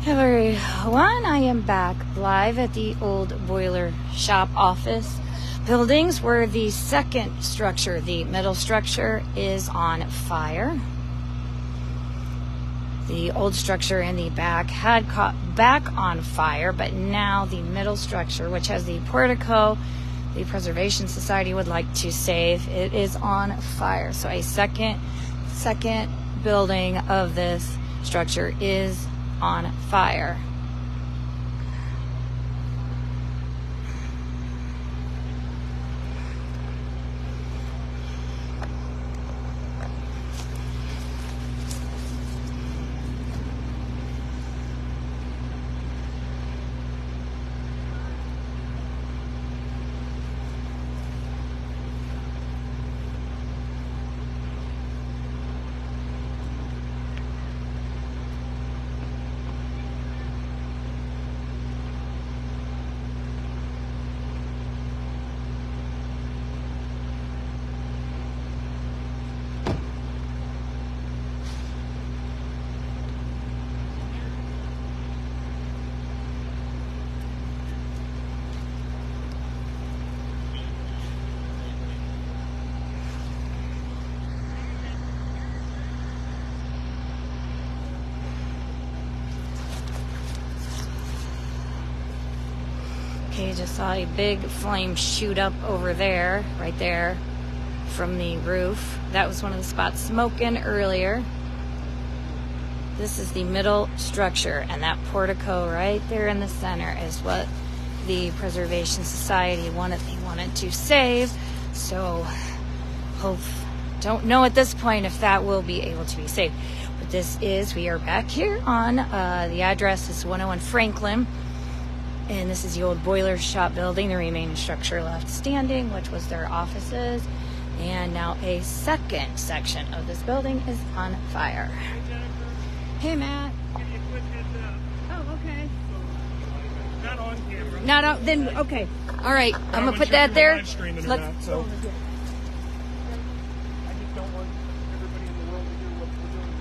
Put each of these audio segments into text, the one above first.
Everyone, I am back live at the old Boiler Shop office buildings where the second structure, the middle structure, is on fire. The old structure in the back had caught back on fire, but now the middle structure, which has the portico the Preservation Society would like to save, it is on fire. So a second building of this structure is on fire. Okay, just saw a big flame shoot up over there, right there, from the roof. That was one of the spots smoking earlier. This is the middle structure, and that portico right there in the center is what the Preservation Society wanted to save. So, don't know at this point if that will be able to be saved. But we are back here on, the address is 101 Franklin. And this is the old Boiler Shop building, the remaining structure left standing, which was their offices. And now a second section of this building is on fire. Hey, Matt. Oh, okay. Not on camera. Not on, then, okay. All right, I'm going to put that there. Let's. I just don't want everybody in the world to hear what we're doing.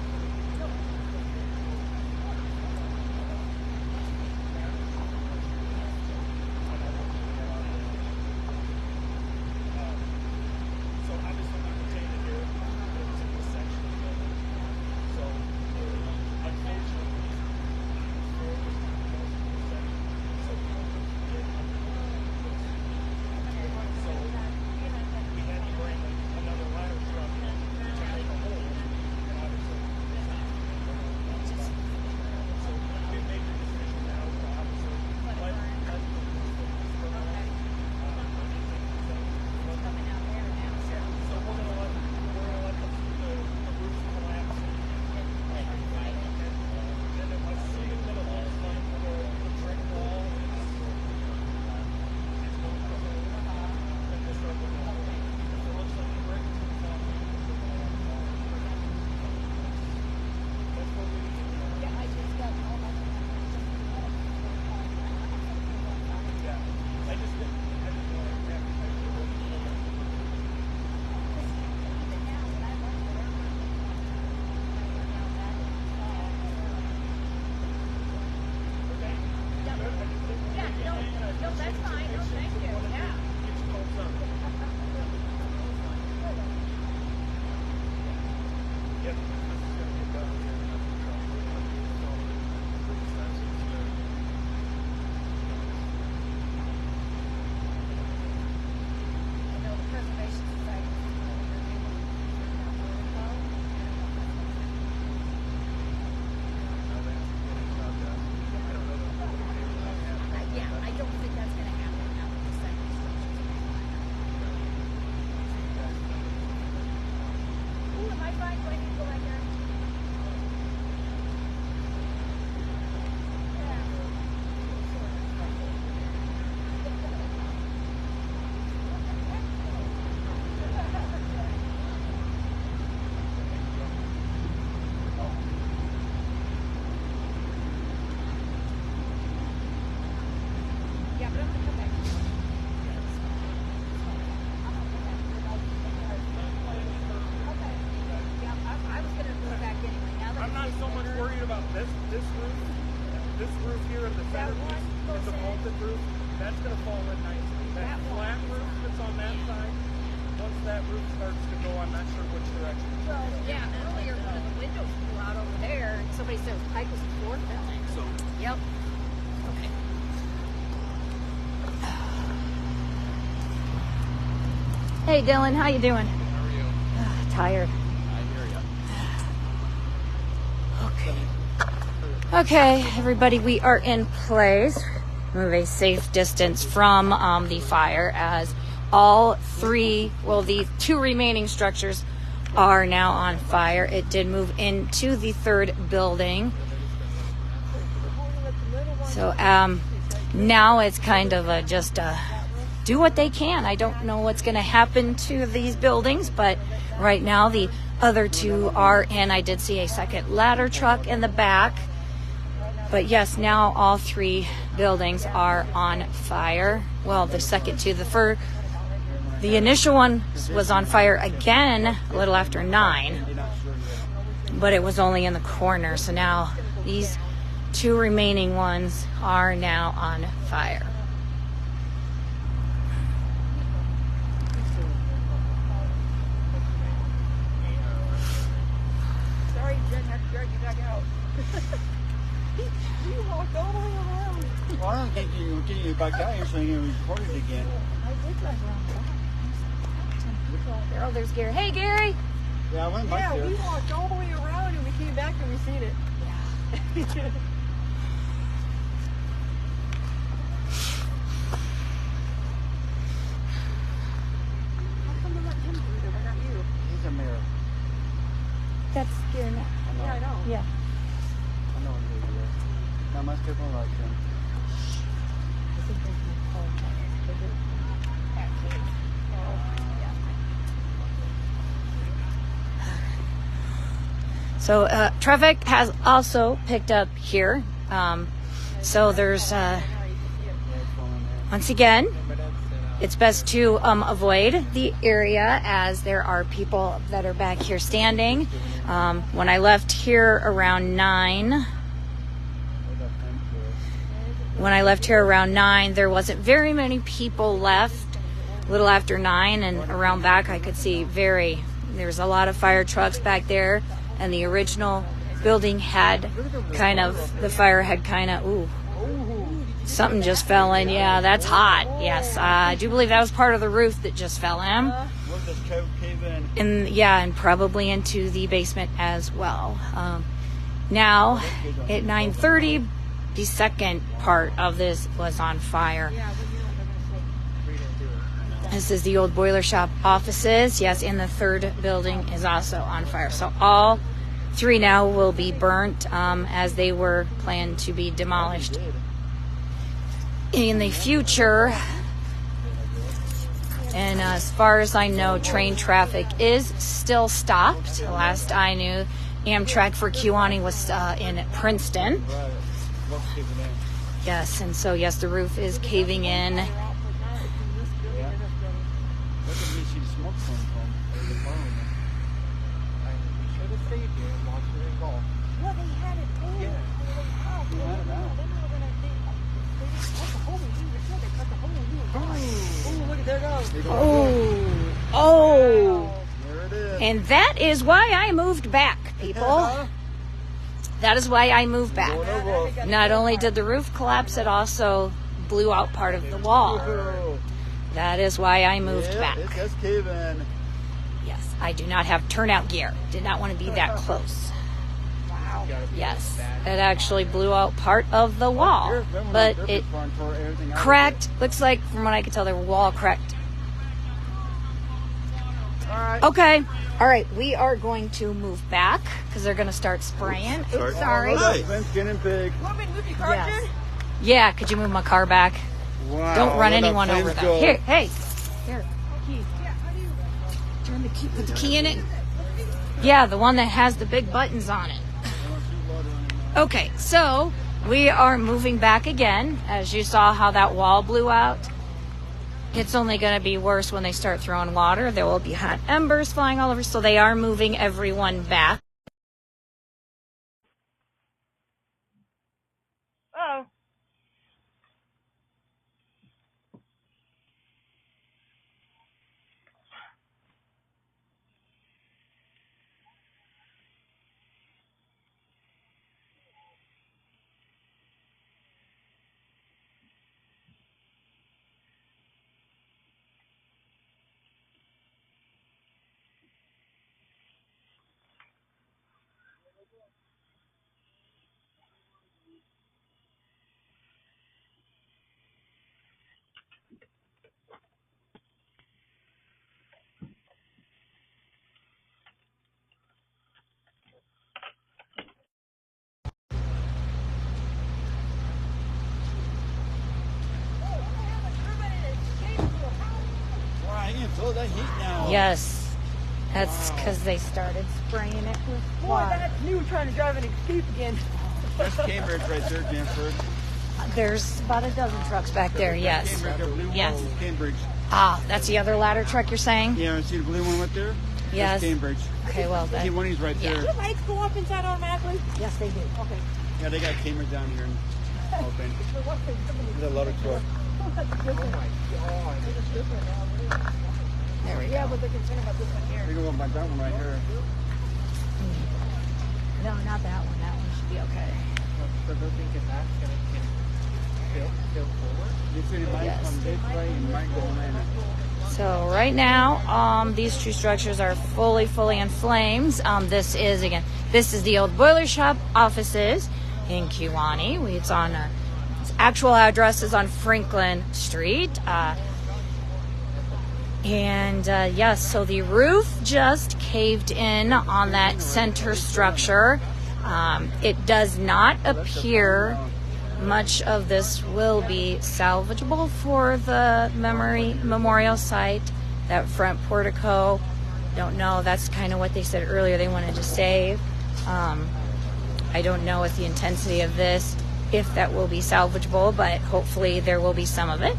This roof here in the centerpiece is a vaulted roof. That's going to fall in nicely. That flat roof that's on that side, once that roof starts to go, I'm not sure which direction. Well, yeah, earlier one of the windows blew out over there. Somebody said pipe was floor filling. So, Yep. Okay. Hey Dylan, how you doing? how are you? Tired. I hear you. Okay. Okay, everybody, we are in place. Move a safe distance from the fire as all three, well, the two remaining structures are now on fire. It did move into the third building. So now it's kind of just do what they can. I don't know what's going to happen to these buildings, but right now the other two are in. I did see a second ladder truck in the back. But yes, now all three buildings are on fire. Well, the second two, the initial one was on fire again a little after 9, but it was only in the corner. So now these two remaining ones are now on fire. Sorry, Jen, have to drag you back out. You walked all the way around. Well, I don't think you were getting you back out here so you can record it again. I did drive around. Oh, there's Gary. Hey, Gary. Yeah, I went back Yeah, there. we walked all the way around and we came back and we seen it. Yeah. How come they let him do it? Why not you? He's a mayor. That's Gary now. I know. Yeah, I know. Yeah. I know who he is. Not much people like him. So traffic has also picked up here. So there's, Yeah, it's going in there. once again, it's best to avoid the area as there are people that are back here standing. When I left here around 9, there wasn't very many people left. A little after 9 and around back, I could see there's a lot of fire trucks back there. And the original building the fire had something just fell in. Yeah, that's hot. Yes, I do believe that was part of the roof that just fell in. Where does cave in? And probably into the basement as well. Now, at 9:30, the second part of this was on fire. This is the old Boiler Shop offices. Yes, and the third building is also on fire. So all three now will be burnt as they were planned to be demolished in the future. And as far as I know, train traffic is still stopped. Last I knew, Amtrak for Kewanee was in Princeton. Right. What's caving in? Yes, and so yes, the roof is caving in. Yeah. Where did we see the smoke come from? Or the fire in there? We should have stayed here and watched it and golf. Well, they had it in. Yeah. They had it out. They were gonna cut the hole in you. They said they cut the hole in you. Oh, look at there it goes. Oh. There it is. And that is why I moved back, people. That is why I moved back. Going over. Not only did the roof collapse, it also blew out part of the wall. Oh. That is why I moved Yeah, back. It's just caving. Yes, I do not have turnout gear. Did not want to be that close. Wow. Yes, it actually blew out part of the wall, but it cracked. Looks like, from what I could tell, the wall cracked. All right. Okay. All right, we are going to move back because they're going to start spraying. Oops, sorry. Vince getting big. Want me to move your car, Yes. Jen? Yeah, could you move my car back? Wow. Don't run where'd that anyone over flames there. go? Here, hey. Here. Key. Yeah, how do you... Turn the key. Put the key in it. Yeah, the one that has the big buttons on it. Okay, so we are moving back again. As you saw how that wall blew out. It's only going to be worse when they start throwing water. There will be hot embers flying all over. So they are moving everyone back. got heat now. Yes. That's because they started spraying it with Boy, water. that's me trying to drive an escape again. That's Cambridge right there, Jennifer. There's about a dozen trucks back there, yes. Cambridge, the blue Yes. one, Cambridge. Ah, that's the other ladder truck you're saying? Yeah, see the blue one right there? Yes. That's Cambridge. Okay, well, See, one is right Yeah. there. Do the lights go up inside automatically? yes, they do. Okay. Yeah, they got Cambridge down here and open. There's a lot of truck. Oh my God. It's different now. There we Yeah, go. but they're concerned about this one here. They go by that one right here. No, not that one. That one should be okay. So they're thinking that's going to tilt forward? They said it might come this way and might go in. So right now, these two structures are fully in flames. This is the old Boiler Shop offices in Kewanee. It's on its actual address is on Franklin Street. Yes, so the roof just caved in on that center structure. It does not appear much of this will be salvageable for the memorial site. That front portico, don't know. That's kind of what they said earlier they wanted to save. I don't know with the intensity of this if that will be salvageable, but hopefully there will be some of it.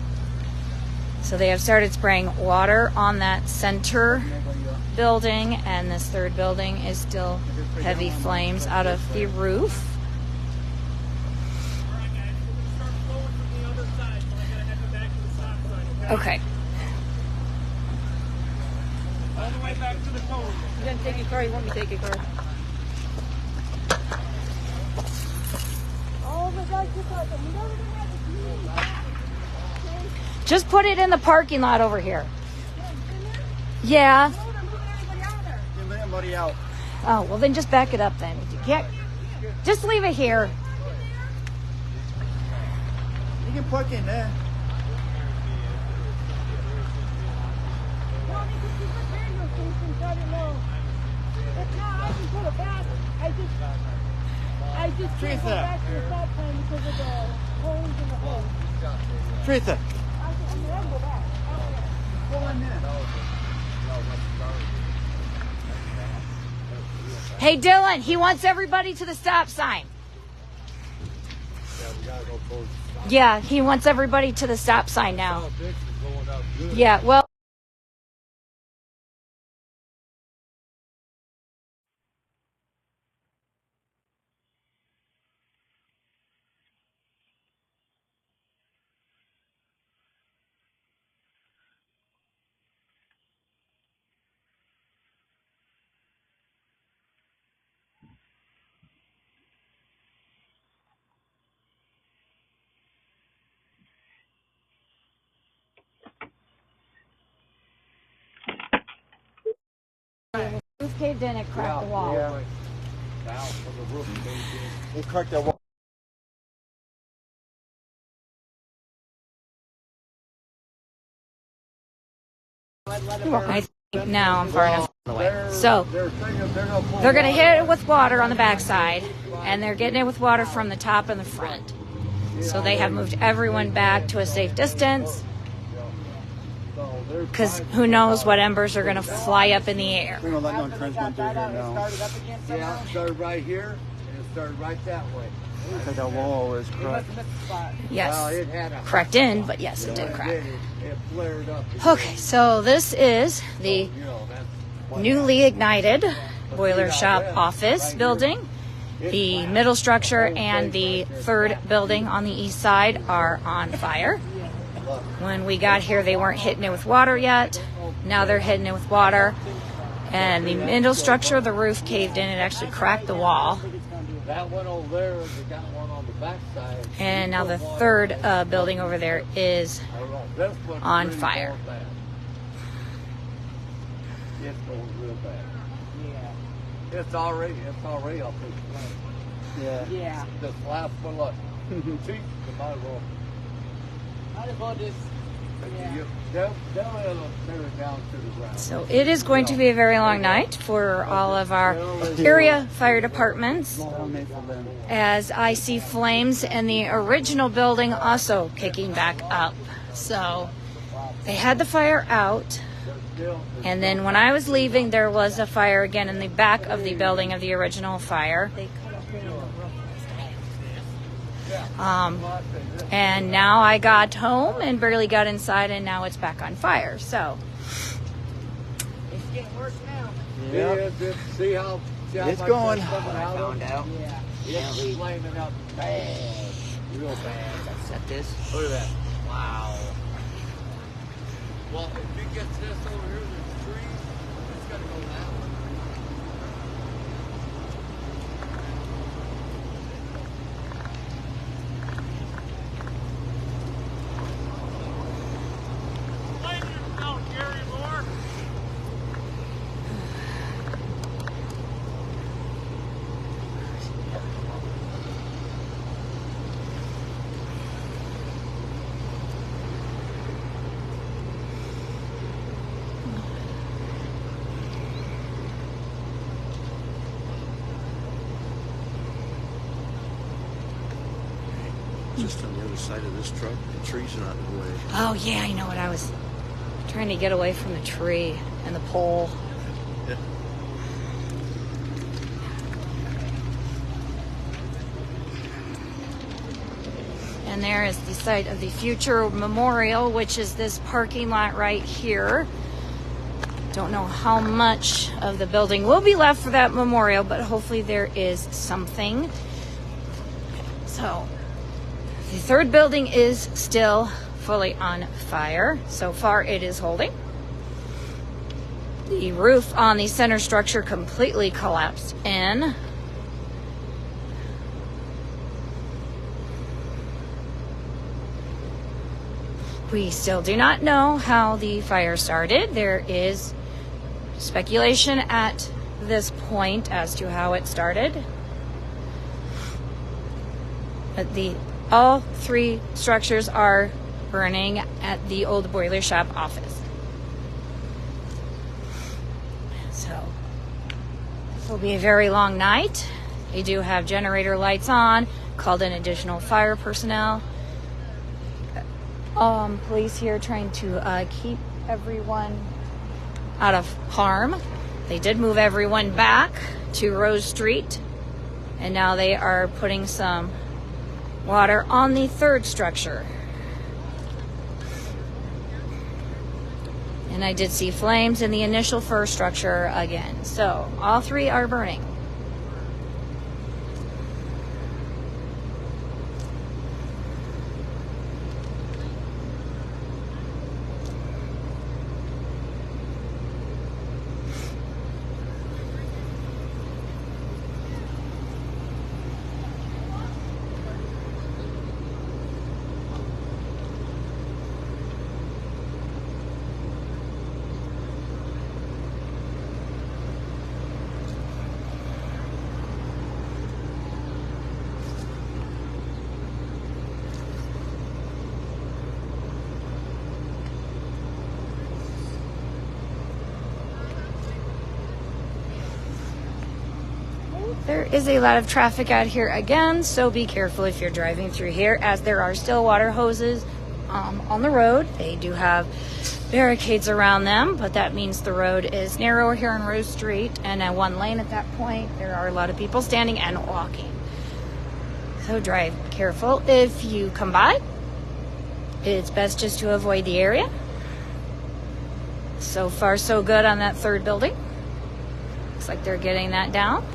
So they have started spraying water on that center building, and this third building is still heavy flames out of the roof. Okay. All the way back to the cone. You gonna take your car? You want me to take your car? Oh my God, you got them. You never gonna have the Just put it in the parking lot over here. Yeah. No, they're moving everybody out of there. They let everybody out. Oh, well then just back it up then. You can't, just leave it here. You can park in there. No, they could keep the radio station, so I don't know. If not, I can put it back. I just can't go back to the stop sign because of the holes in the hole. Teresa. I can go back. Go in there. Hey Dylan, he wants everybody to the stop sign. Yeah, he wants everybody to the stop sign now. Yeah, well. Roof caved in, it cracked the wall. Yeah. They cracked that wall. I think now I'm far enough away. So they're going to hit it with water on the backside, and they're getting it with water from the top and the front. So they have moved everyone back to a safe distance, because who knows what embers are going to fly up in the air. We're going to let no transmit through here now. Yeah, it started right here, and it started right that way. Looks like that wall is cracked. Yes, It had a cracked in, but yes, it did crack. It flared up. Okay, so this is the newly ignited Boiler Shop office building. The middle structure and the third building on the east side are on fire. When we got here, they weren't hitting it with water yet. Now they're hitting it with water. And the middle structure, the roof caved in. It actually cracked the wall. That one over there, they got one on the backside. And now the third building over there is This one's on really fire. going bad. It's going real bad. Yeah. It's already up in flames. Yeah. Yeah. This last one, look. See, you might as well. Might as well just. They'll tear it down to the ground. So it is going to be a very long night for all of our area fire departments, as I see flames in the original building also kicking back up. So they had the fire out, And then when I was leaving, there was a fire again in the back of the building of the original fire. They cut a hole in the roof. And now I got home and barely got inside, and now it's back on fire. So It's getting worse now. Yeah, see how It's much going. that's coming out of it? out. Yeah. It's flaming up bad, real bad. Set this. Look at that. Wow. Well, if it gets this over here, there's trees, it's gotta go that way. Blame yourself, Gary Moore. Just on the other side of this truck, the trees are not in the way. oh yeah, I know what I was trying to get away from the tree and the pole. Yeah. And there is the site of the future memorial, which is this parking lot right here. Don't know how much of the building will be left for that memorial, but hopefully there is something. So the third building is still fully on fire. So far it is holding. The roof on the center structure completely collapsed in. We still do not know how the fire started. There is speculation at this point as to how it started. But all three structures are burning at the old Boiler Shop office. So this will be a very long night. They do have generator lights on, called in additional fire personnel. Police here trying to keep everyone out of harm. They did move everyone back to Rose Street, and now they are putting some water on the third structure. And I did see flames in the initial first structure again. So all three are burning. There is a lot of traffic out here again, so be careful if you're driving through here, as there are still water hoses on the road. They do have barricades around them, but that means the road is narrower here on Rose Street and a one lane at that point. There are a lot of people standing and walking. So drive careful if you come by. It's best just to avoid the area. So far, so good on that third building. Looks like they're getting that down.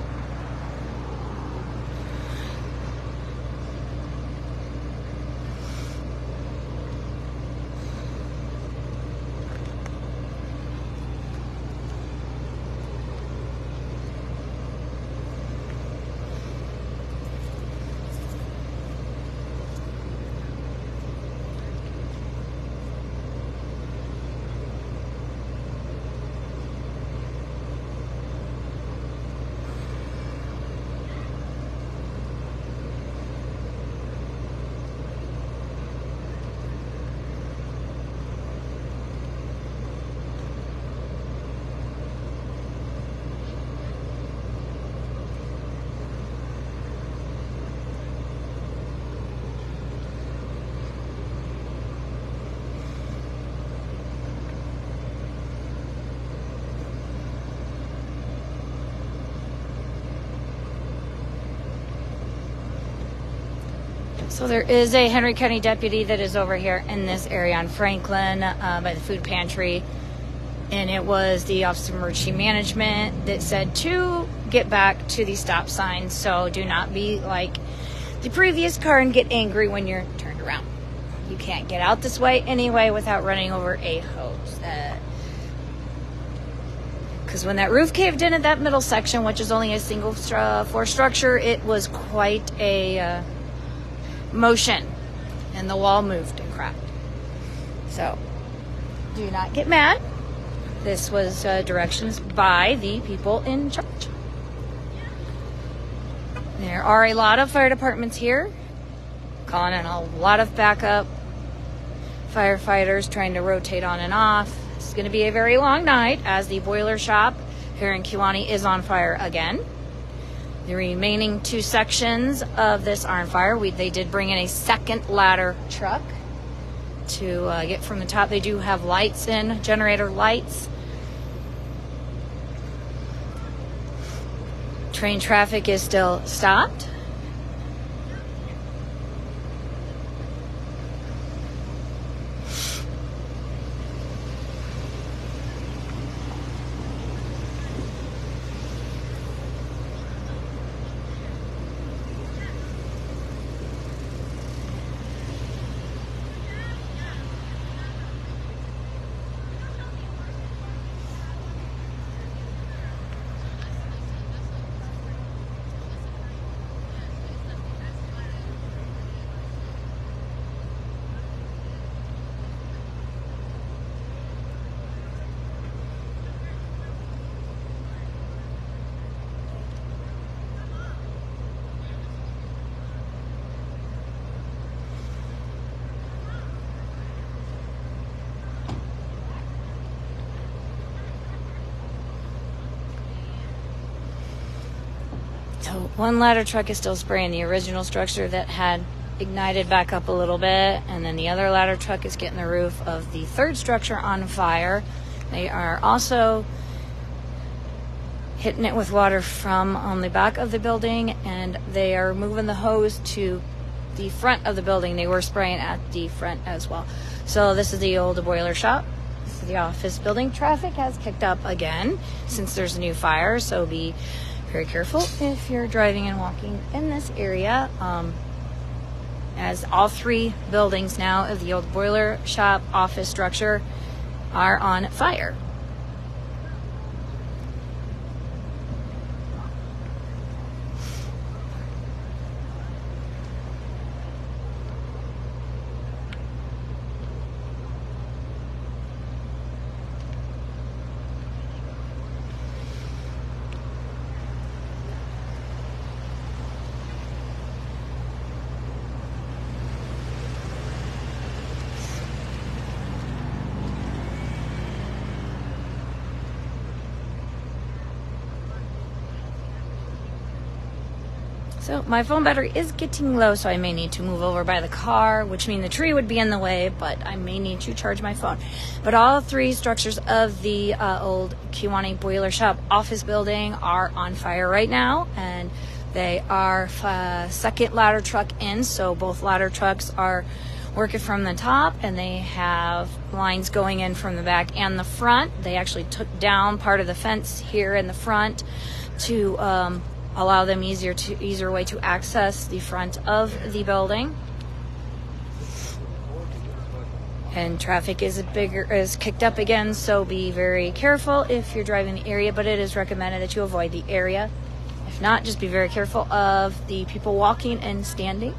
So there is a Henry County deputy that is over here in this area on Franklin by the food pantry. And it was the Office of Emergency Management that said to get back to the stop sign. So do not be like the previous car and get angry when you're turned around. You can't get out this way anyway without running over a hose. Because when that roof caved in at that middle section, which is only a single floor structure, it was quite a motion. And the wall moved and cracked. So do not get mad. This was directions by the people in charge. There are a lot of fire departments here, calling in a lot of backup firefighters trying to rotate on and off. It's going to be a very long night as the boiler shop here in Kewanee is on fire again. The remaining 2 sections of this are on fire. They did bring in a second ladder truck to get from the top. They do have lights in, generator lights. Train traffic is still stopped. So one ladder truck is still spraying the original structure that had ignited back up a little bit, and then the other ladder truck is getting the roof of the third structure on fire. They are also hitting it with water from on the back of the building, and they are moving the hose to the front of the building. They were spraying at the front as well. So this is the old boiler shop. This is the office building. Traffic has kicked up again since there's a new fire, so be very careful if you're driving and walking in this area, as all 3 buildings now of the old boiler shop office structure are on fire. So my phone battery is getting low, so I may need to move over by the car, which means the tree would be in the way, but I may need to charge my phone. But all 3 structures of the old Kewanee Boiler Shop office building are on fire right now, and they are second ladder truck in, so both ladder trucks are working from the top, and they have lines going in from the back and the front. They actually took down part of the fence here in the front to allow them easier way to access the front of the building. And traffic is kicked up again, so be very careful if you're driving the area, but it is recommended that you avoid the area. If not, just be very careful of the people walking and standing.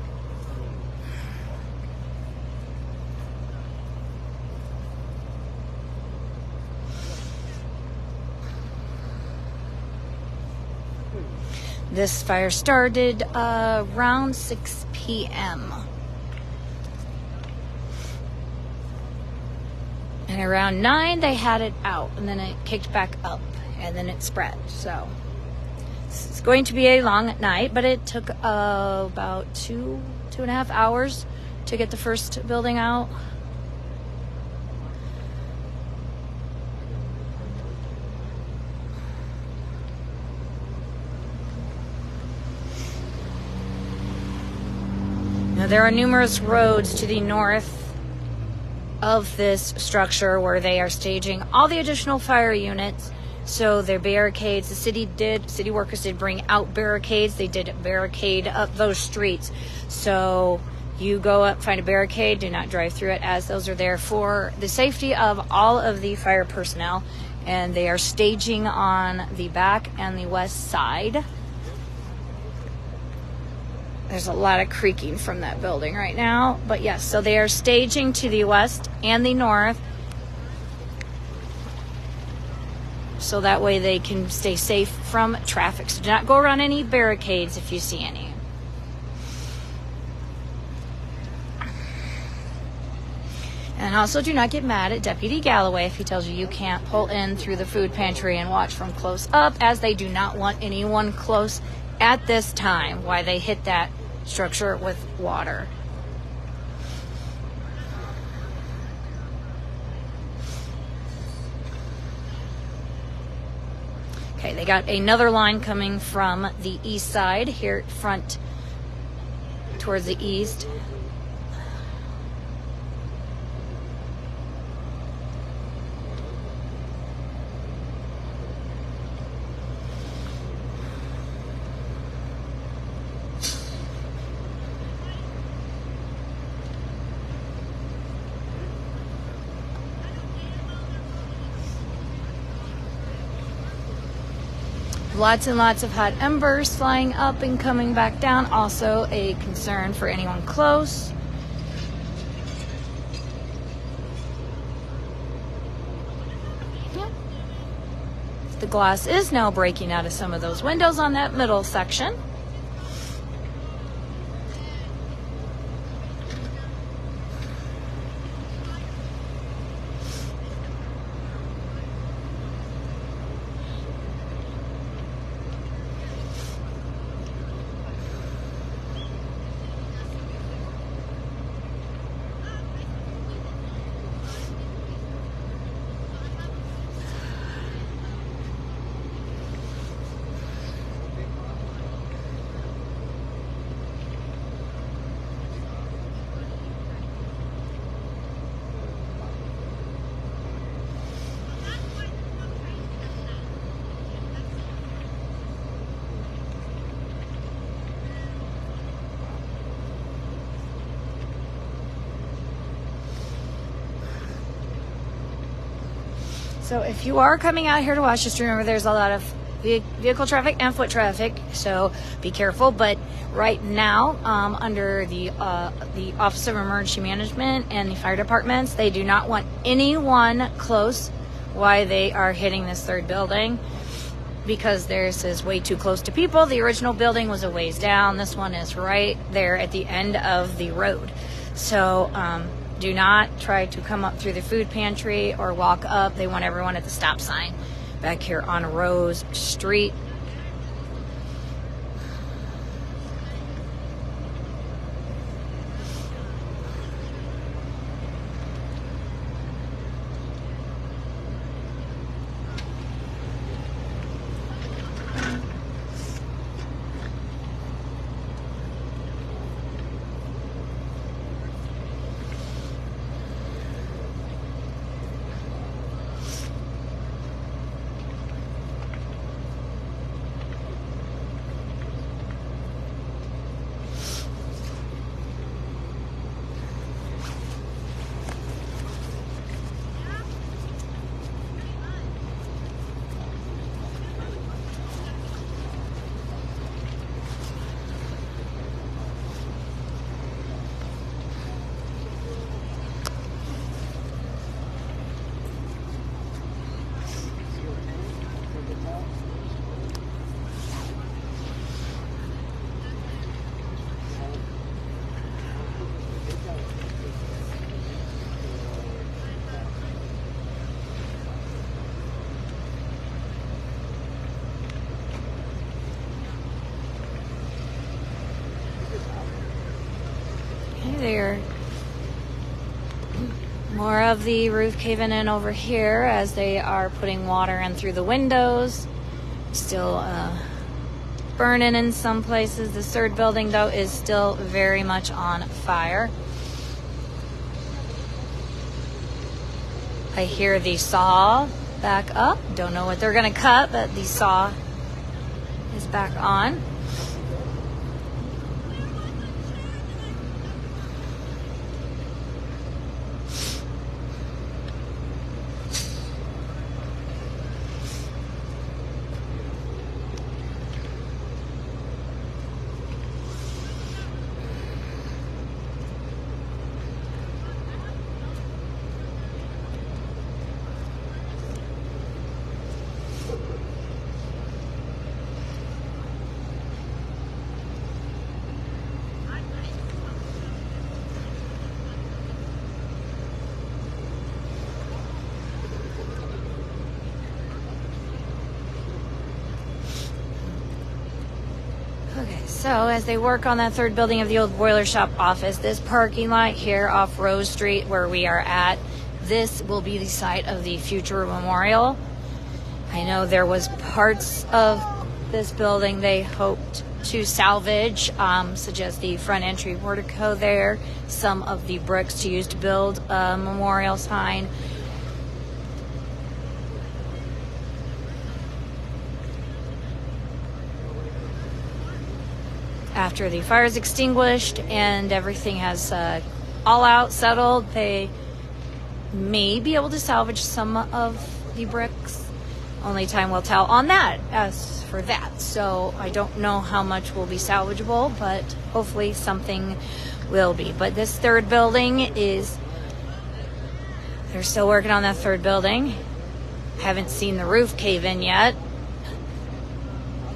This fire started around 6 p.m. And around 9, they had it out, and then it kicked back up, and then it spread. So it's going to be a long night, but it took about 2.5 hours to get the first building out. Now, there are numerous roads to the north of this structure where they are staging all the additional fire units. So their barricades, city workers did bring out barricades. They did barricade up those streets. So you go up, find a barricade, do not drive through it, as those are there for the safety of all of the fire personnel. And they are staging on the back and the west side. There's a lot of creaking from that building right now. But yes, so they are staging to the west and the north. So that way they can stay safe from traffic. So do not go around any barricades if you see any. And also do not get mad at Deputy Galloway if he tells you you can't pull in through the food pantry and watch from close up, as they do not want anyone close at this time while they hit that structure with water. Okay, they got another line coming from the east side here front towards the east. Lots and lots of hot embers flying up and coming back down. Also a concern for anyone close. Yep. The glass is now breaking out of some of those windows on that middle section. So if you are coming out here to watch, just remember there's a lot of vehicle traffic and foot traffic, so be careful. But right now, under the Office of Emergency Management and the fire departments, they do not want anyone close while they are hitting this third building, because theirs is way too close to people. The original building was a ways down. This one is right there at the end of the road. So do not try to come up through the food pantry or walk up. They want everyone at the stop sign back here on Rose Street. There, more of the roof caving in over here as they are putting water in through the windows. Still burning in some places. This third building, though, is still very much on fire. I hear the saw back up. Don't know what they're going to cut, but the saw is back on. Okay, so as they work on that third building of the old Boiler Shop office, this parking lot here off Rose Street where we are at, this will be the site of the future memorial. I know there was parts of this building they hoped to salvage, such as the front entry portico there, some of the bricks to use to build a memorial sign. After the fire is extinguished and everything has all out settled, they may be able to salvage some of the bricks. Only time will tell on that as for that. So I don't know how much will be salvageable, but hopefully something will be. But this third building is, they're still working on that third building. Haven't seen the roof cave in yet.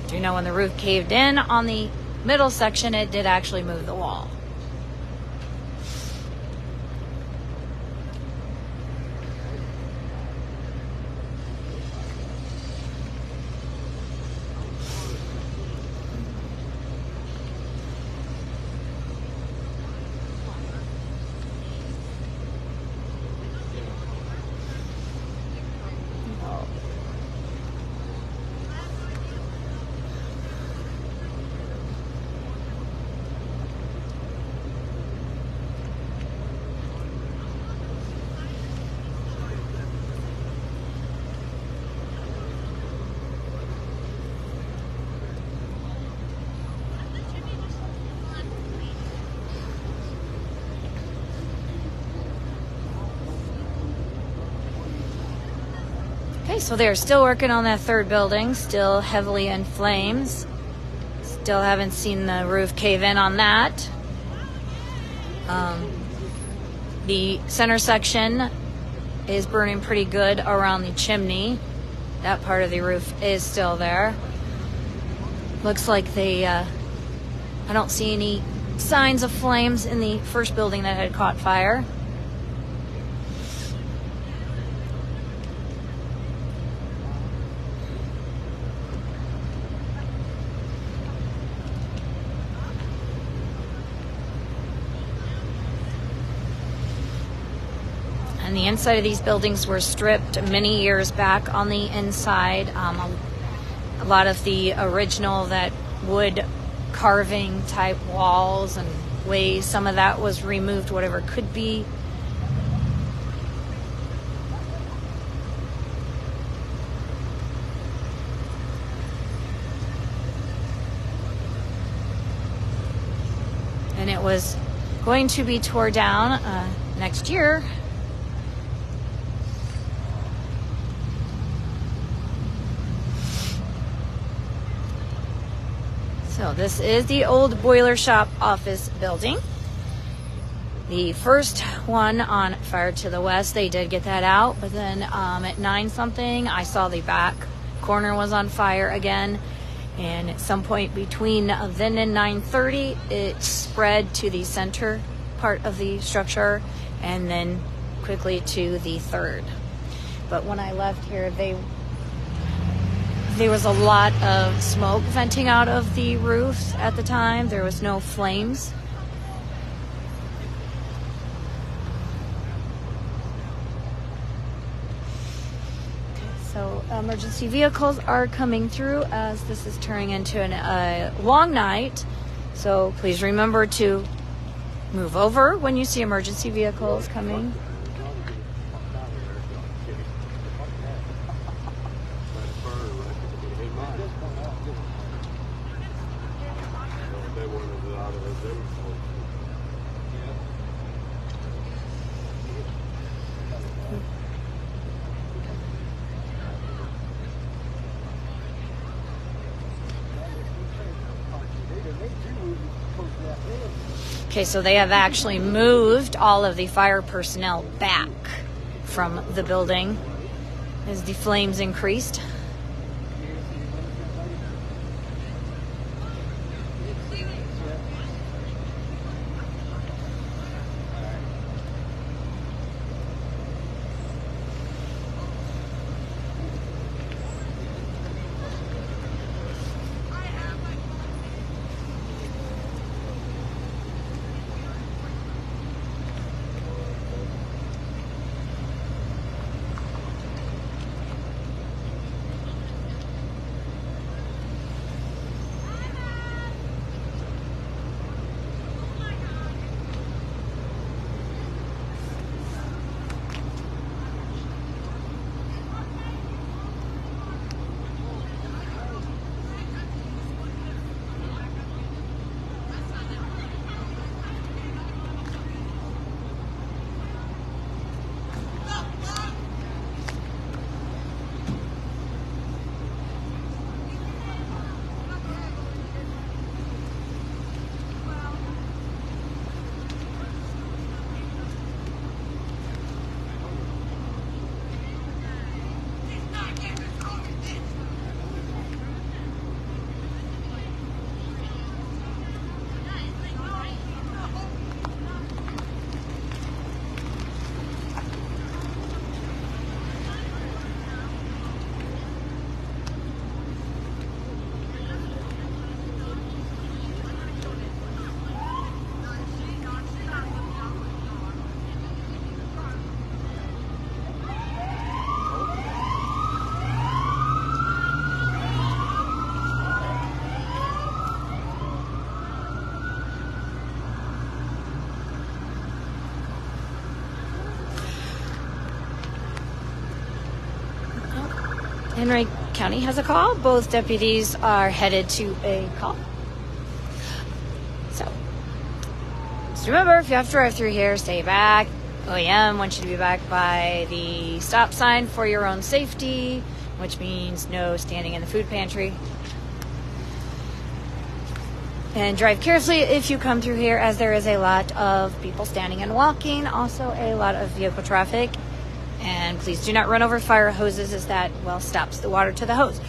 Do you know when the roof caved in on the middle section, it did actually move the wall. Okay, so they're still working on that third building, still heavily in flames. Still haven't seen the roof cave in on that. The center section is burning pretty good around the chimney. That part of the roof is still there. Looks like they, I don't see any signs of flames in the first building that had caught fire. And the inside of these buildings were stripped many years back on the inside. A lot of the original that wood carving type walls and ways, some of that was removed, whatever could be. And it was going to be tore down next year. So this is the old Boiler Shop office building. The first one on fire to the west, they did get that out, but then at 9 something, I saw the back corner was on fire again. And at some point between then and 9:30, it spread to the center part of the structure and then quickly to the third. But when I left here, there was a lot of smoke venting out of the roofs at the time. There was no flames. Okay, So emergency vehicles are coming through as this is turning into a long night. So please remember to move over when you see emergency vehicles coming. Okay, so they have actually moved all of the fire personnel back from the building as the flames increased. Henry County has a call. Both deputies are headed to a call. So, just remember, if you have to drive through here, stay back. OEM wants you to be back by the stop sign for your own safety, which means no standing in the food pantry. And drive carefully if you come through here, as there is a lot of people standing and walking, also a lot of vehicle traffic. And please do not run over fire hoses, as that, well, stops the water to the hose.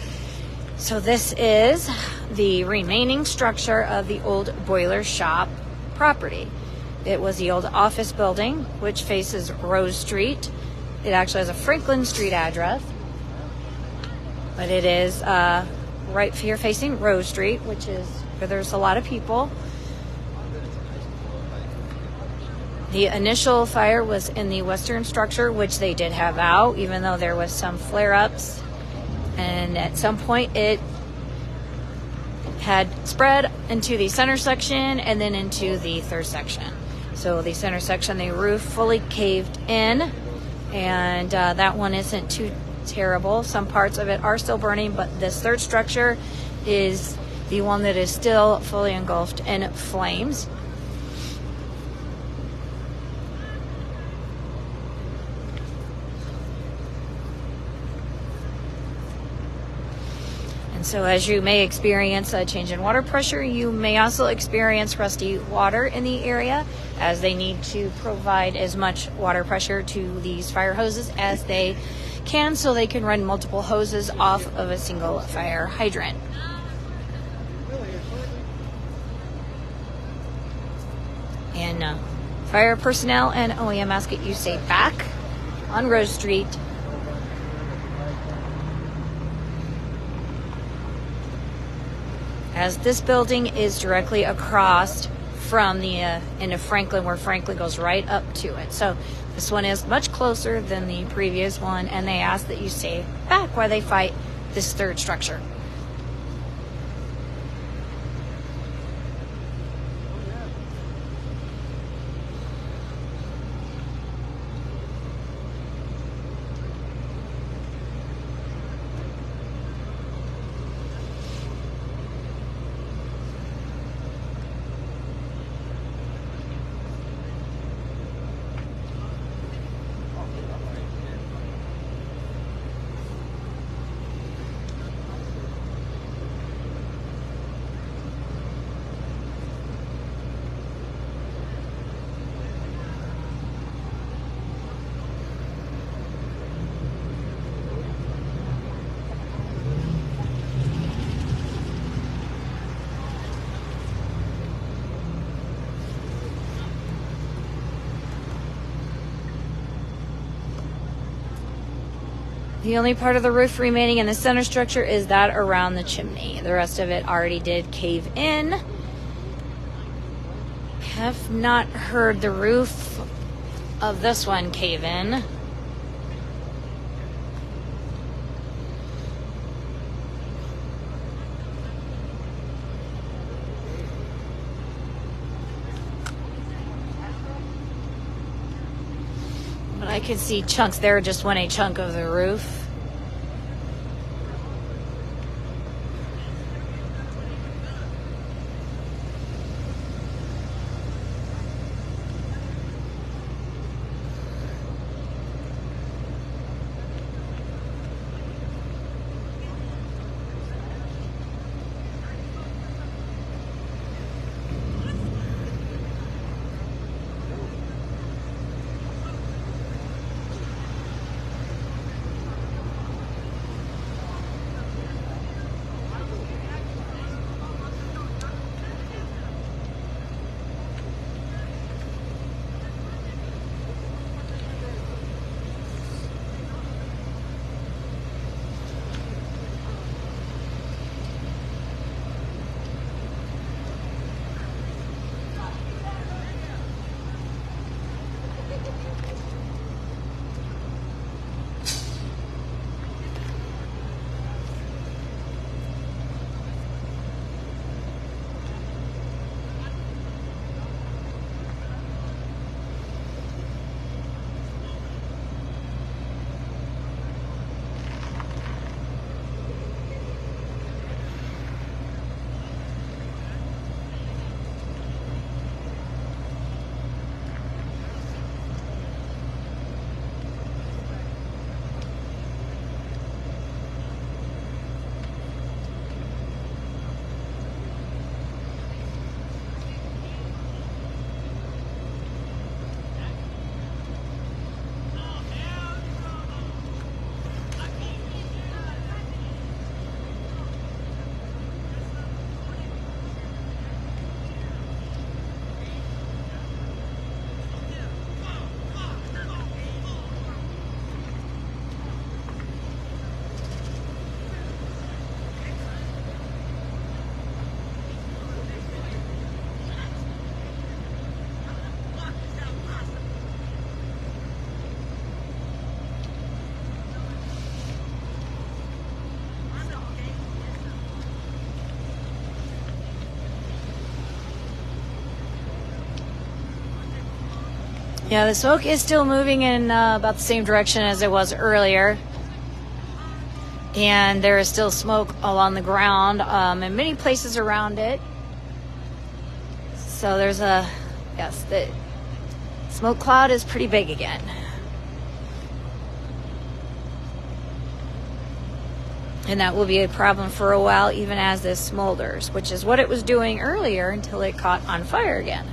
So this is the remaining structure of the old Boiler Shop property. It was the old office building, which faces Rose Street. It actually has a Franklin Street address, but it is right here facing Rose Street, which is where there's a lot of people. The initial fire was in the western structure, which they did have out, even though there was some flare-ups. And at some point, it had spread into the center section and then into the third section. So the center section, the roof fully caved in, and that one isn't too terrible. Some parts of it are still burning, but this third structure is the one that is still fully engulfed in flames. And so as you may experience a change in water pressure, you may also experience rusty water in the area, as they need to provide as much water pressure to these fire hoses as they can, so they can run multiple hoses off of a single fire hydrant. And fire personnel and OEM ask that you stay back on Rose Street, as this building is directly across from the end of Franklin, where Franklin goes right up to it. So this one is much closer than the previous one, and they ask that you stay back while they fight this third structure. The only part of the roof remaining in the center structure is that around the chimney. The rest of it already did cave in. Have not heard the roof of this one cave in. But I could see chunks there, just when a chunk of the roof. Yeah, the smoke is still moving in about the same direction as it was earlier. And there is still smoke along the ground in many places around it. So there's the smoke cloud is pretty big again. And that will be a problem for a while, even as this smolders, which is what it was doing earlier until it caught on fire again.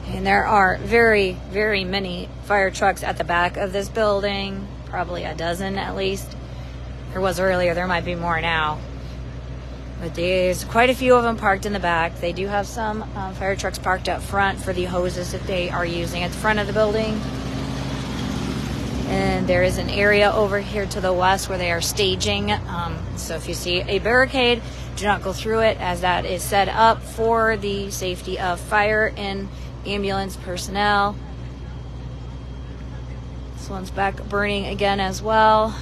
And there are very, very many fire trucks at the back of this building, probably a dozen at least. There was earlier, there might be more now. But there's quite a few of them parked in the back. They do have some fire trucks parked up front for the hoses that they are using at the front of the building. And there is an area over here to the west where they are staging. So if you see a barricade, do not go through it, as that is set up for the safety of fire and ambulance personnel. This one's back burning again as well.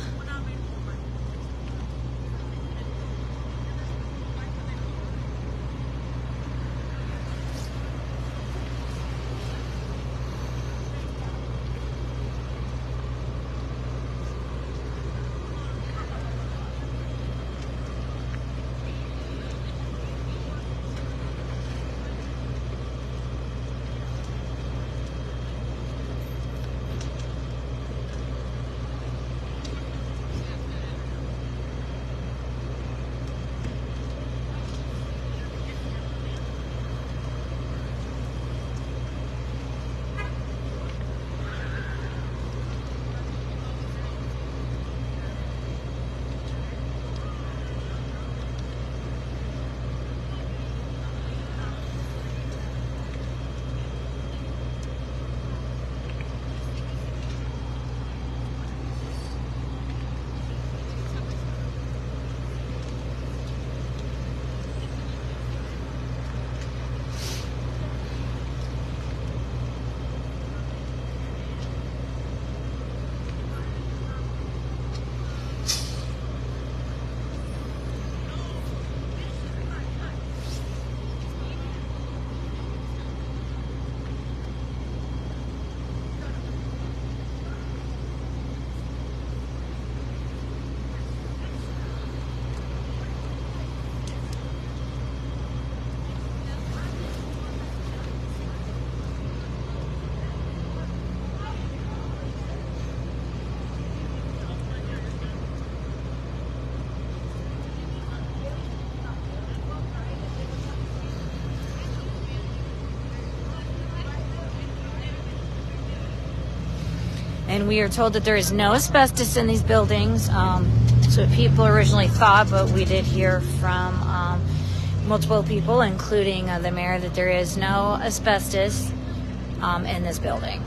And we are told that there is no asbestos in these buildings. That's what people originally thought, but we did hear from multiple people, including the mayor, that there is no asbestos in this building.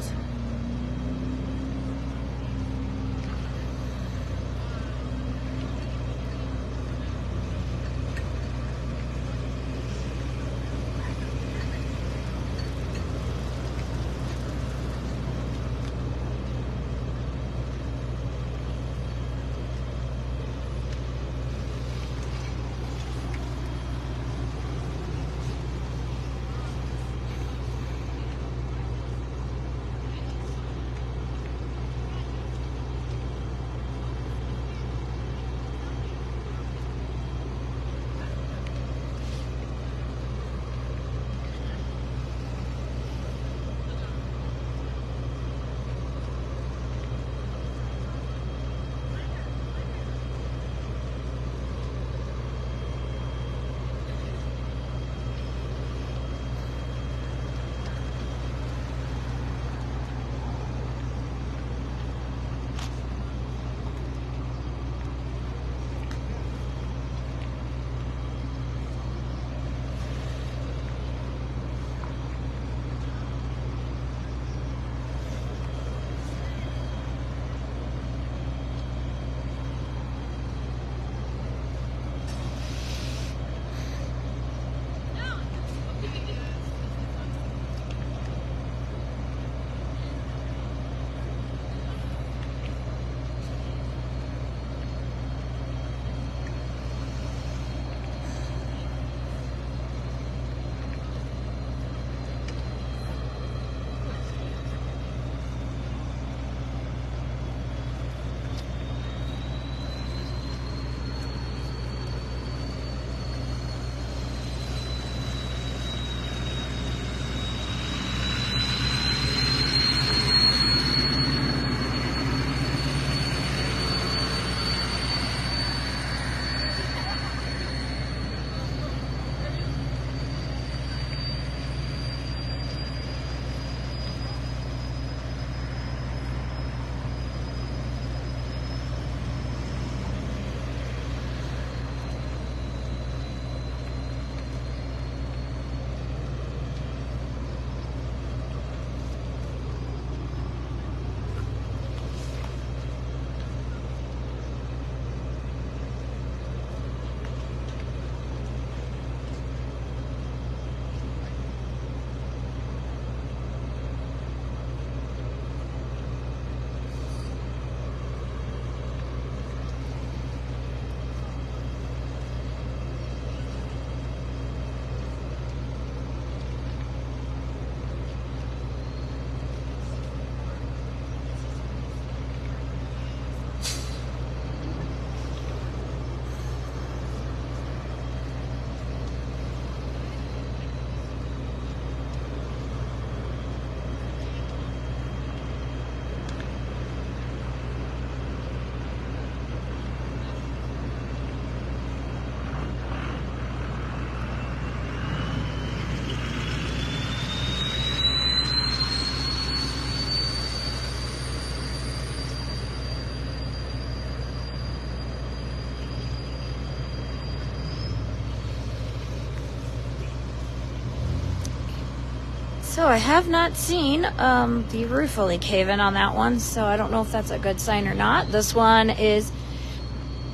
So I have not seen the roof fully cave in on that one, so I don't know if that's a good sign or not. This one is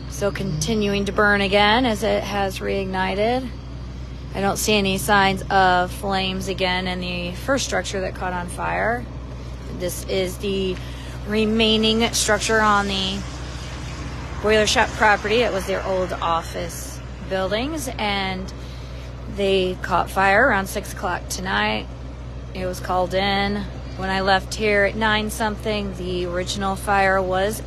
still continuing to burn again as it has reignited. I don't see any signs of flames again in the first structure that caught on fire. This is the remaining structure on the Boiker Shop property. It was their old office buildings, and they caught fire around 6 o'clock tonight. It was called in. When I left here at 9 something, the original fire was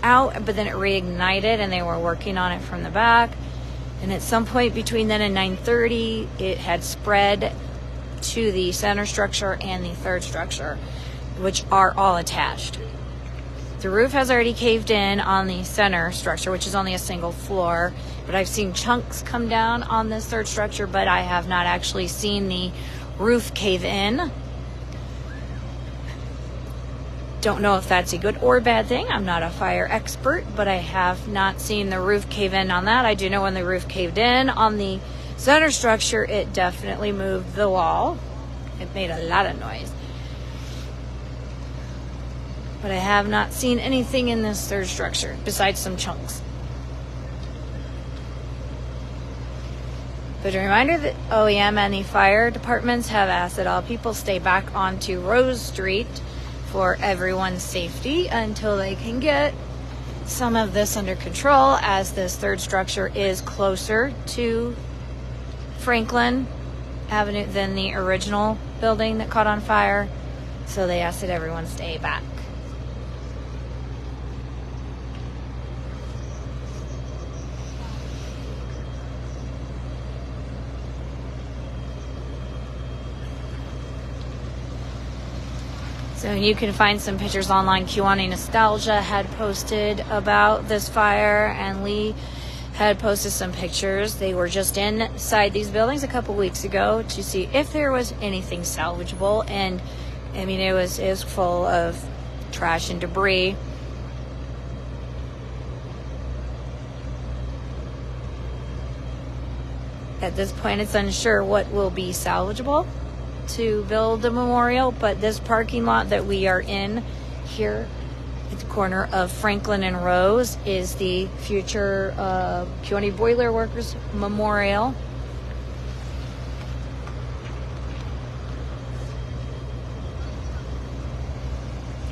out, but then it reignited and they were working on it from the back. And at some point between then and 9:30, it had spread to the center structure and the third structure, which are all attached. The roof has already caved in on the center structure, which is only a single floor, but I've seen chunks come down on this third structure, but I have not actually seen the roof cave in. Don't know if that's a good or bad thing. I'm not a fire expert, but I have not seen the roof cave in on that. I do know when the roof caved in on the center structure, it definitely moved the wall. It made a lot of noise. But I have not seen anything in this third structure besides some chunks. But a reminder that OEM and the fire departments have asked that all people stay back onto Rose Street for everyone's safety until they can get some of this under control, as this third structure is closer to Franklin Avenue than the original building that caught on fire. So they asked that everyone stay back. So you can find some pictures online. Kiwani Nostalgia had posted about this fire, and Lee had posted some pictures. They were just inside these buildings a couple weeks ago to see if there was anything salvageable, and I mean it was full of trash and debris. At this point, it's unsure what will be salvageable to build a memorial, but this parking lot that we are in here at the corner of Franklin and Rose is the future Kiwani Boiler Workers Memorial.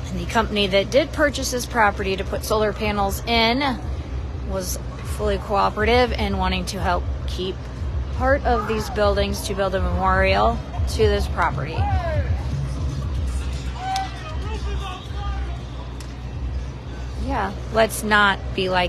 And the company that did purchase this property to put solar panels in was fully cooperative and wanting to help keep part of these buildings to build a memorial to this property. Yeah, let's not be like